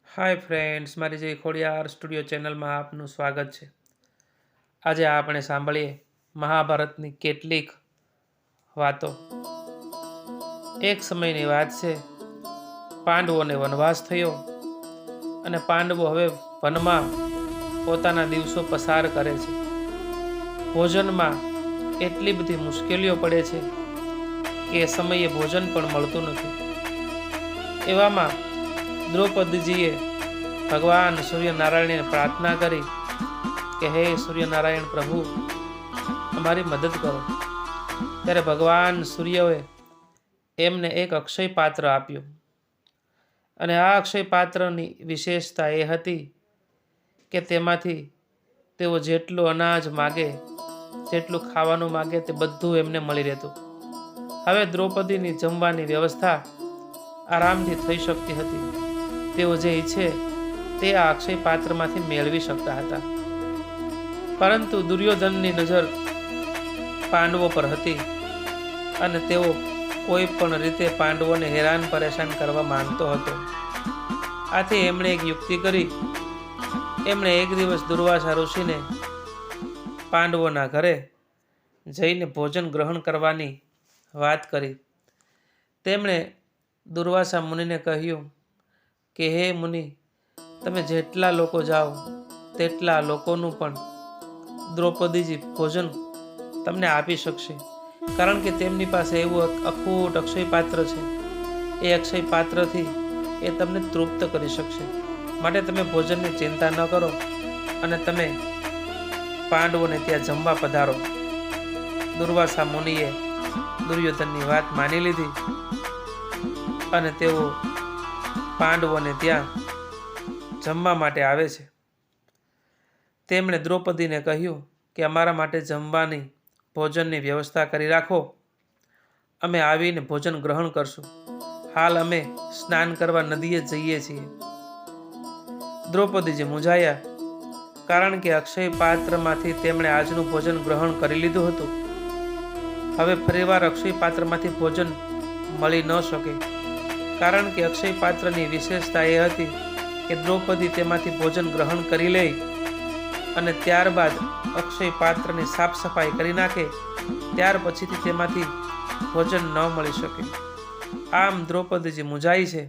Hi friends, મારી જે Khodiyar studio ચેનલમાં આપનું સ્વાગત છે। આજે આપણે સાંભળીએ મહાભારતની કેટલીક વાતો। એક સમયની વાત છે, પાંડવોને વનવાસ થયો અને પાંડવો હવે વનમાં પોતાના દિવસો પસાર કરે છે। ભોજનમાં એટલી બધી મુશ્કેલીઓ પડે છે કે એ સમયે ભોજન પણ મળતું નથી। એવામાં દ્રૌપદીજીએ ભગવાન સૂર્યનારાયણને પ્રાર્થના કરી કે હે સૂર્યનારાયણ પ્રભુ, અમારી મદદ કરો। ત્યારે ભગવાન સૂર્યએ એમને એક અક્ષય પાત્ર આપ્યું અને આ અક્ષય પાત્રની વિશેષતા એ હતી કે તેમાંથી તેઓ જેટલું અનાજ માગે, જેટલું ખાવાનું માગે તે બધું એમને મળી રહેતું। હવે દ્રૌપદીની જમવાની વ્યવસ્થા આરામથી થઈ શકતી હતી। તેઓ જે ઈચ્છે તે આ અક્ષય પાત્રમાંથી મેળવી શકતા હતા। પરંતુ દુર્યોધનની નજર પાંડવો પર હતી અને તેઓ કોઈ પણ રીતે પાંડવોને હેરાન પરેશાન કરવા માંગતો હતો। આથી એમણે એક યુક્તિ કરી। એમણે એક દિવસ દુર્વાસા ઋષિને પાંડવોના ઘરે જઈને ભોજન ગ્રહણ કરવાની વાત કરી। તેમણે દુર્વાસા મુનિને કહ્યું કે હે મુનિ, તમે જેટલા લોકો જાઓ તેટલા લોકોનું પણ દ્રૌપદીજી ભોજન તમને આપી શકશે, કારણ કે તેમની પાસે એવું અખૂટ અક્ષય પાત્ર છે। એ અક્ષય પાત્રથી એ તમને તૃપ્ત કરી શકશે। માટે તમે ભોજનની ચિંતા ન કરો અને તમે પાંડવોને ત્યાં જમવા પધારો। દુર્વાસા મુનિએ દુર્યોધનની વાત માની લીધી અને તેઓ પાંડવોને ત્યાં જમવા માટે આવે છે। તેમણે દ્રૌપદીને કહ્યું કે અમારા માટે જમવાની ભોજનની વ્યવસ્થા કરી રાખો, અમે આવીને ભોજન ગ્રહણ કરશું। હાલ અમે સ્નાન કરવા નદીએ જઈએ છીએ। દ્રૌપદીજી મૂંઝાયા, કારણ કે અક્ષય પાત્રમાંથી તેમણે આજનું ભોજન ગ્રહણ કરી લીધું હતું। હવે ફરીવાર અક્ષય પાત્રમાંથી ભોજન મળી ન શકે, કારણ કે અક્ષય પાત્રની વિશેષતા એ હતી કે દ્રૌપદી તેમાંથી ભોજન ગ્રહણ કરી લે અને ત્યારબાદ અક્ષય પાત્રની સાફ સફાઈ કરી નાખે, ત્યાર પછીથી તેમાંથી ભોજન ન મળી શકે। આમ દ્રૌપદીજી મૂંઝાઈ છે।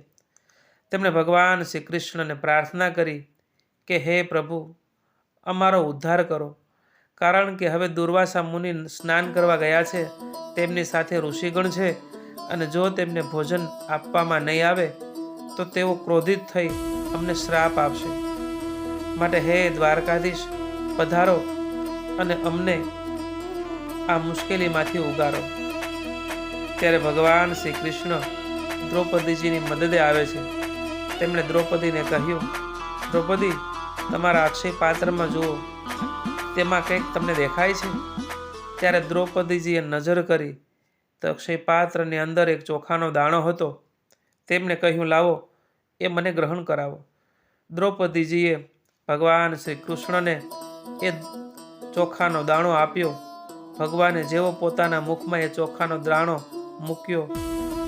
તેમણે ભગવાન શ્રી કૃષ્ણને પ્રાર્થના કરી કે હે પ્રભુ, અમારો ઉદ્ધાર કરો, કારણ કે હવે દુર્વાસા મુનિ સ્નાન કરવા ગયા છે, તેમની સાથે ઋષિગણ છે અને જો તેમને ભોજન આપવામાં નહીં આવે તો તેઓ ક્રોધિત થઈ અમને શ્રાપ આપશે। માટે હે દ્વારકાધીશ, પધારો અને અમને આ મુશ્કેલીમાંથી ઉગારો। ત્યારે ભગવાન શ્રી કૃષ્ણ દ્રૌપદીજીની મદદે આવે છે। તેમણે દ્રૌપદીને કહ્યું, દ્રૌપદી, તમારા અક્ષય પાત્રમાં જુઓ, તેમાં કંઈક તમને દેખાય છે? ત્યારે દ્રૌપદીજીએ નજર કરી તો અક્ષય પાત્રની અંદર એક ચોખાનો દાણો હતો। તેમણે કહ્યું, લાવો, એ મને ગ્રહણ કરાવો। દ્રૌપદીજીએ ભગવાન શ્રી કૃષ્ણને એ ચોખાનો દાણો આપ્યો। ભગવાને જેવો પોતાના મુખમાં એ ચોખાનો દાણો મૂક્યો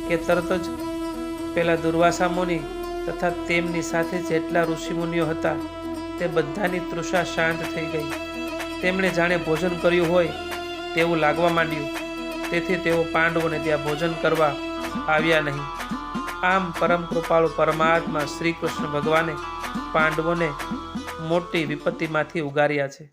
કે તરત જ પેલા દુર્વાસા મુનિ તથા તેમની સાથે જેટલા ઋષિમુનિઓ હતા તે બધાની તૃષા શાંત થઈ ગઈ। તેમણે જાણે ભોજન કર્યું હોય તેવું લાગવા માંડ્યું, તેથી તેઓ પાંડવોને ત્યાં ભોજન કરવા આવ્યા નહીં। આમ પરમ કૃપાળુ પરમાત્મા શ્રી કૃષ્ણ ભગવાને પાંડવોને મોટી વિપત્તિમાંથી ઉગાર્યા છે।